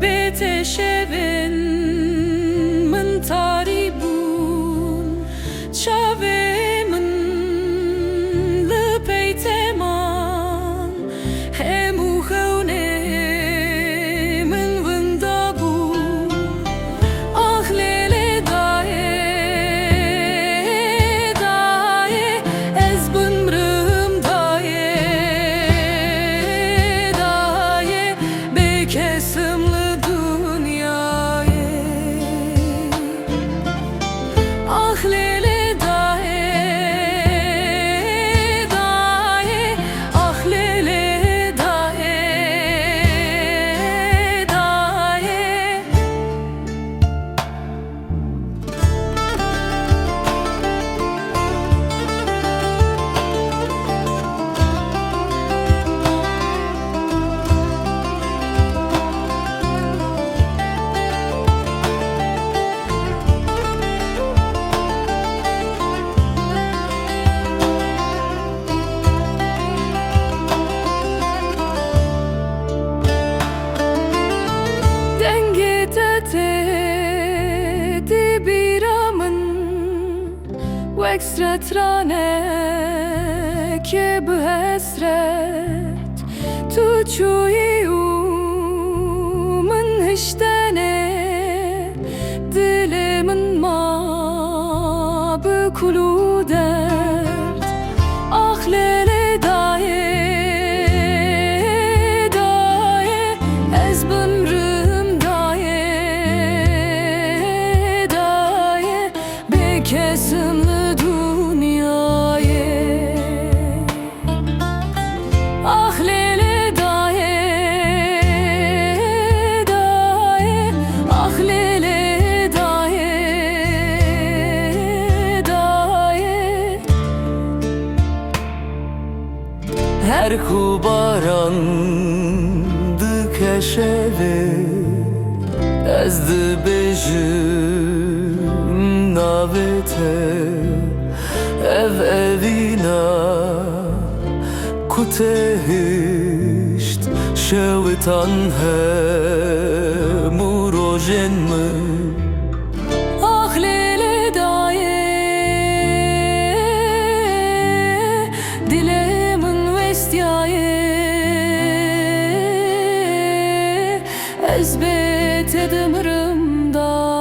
Beteşevin min taribun çavemin lpeyteman hemu khone min vindabu ah lele daye daye ez bımrım daye daye bekesimli ah lele daye daye ah lele daye daye Ekstra trane ki bu hasret tuçuyumun hiştene dilimin ma bu kulu dert ah lele daye daye ez bımrım daye daye bekesimli ah lele daye daye ah lele daye daye her kubarandı keşeve ezdi bejim navete ev evina kutehişt şevitan hemu rojen mi ah lele daye dilemin vestyaye ezbet edimrim da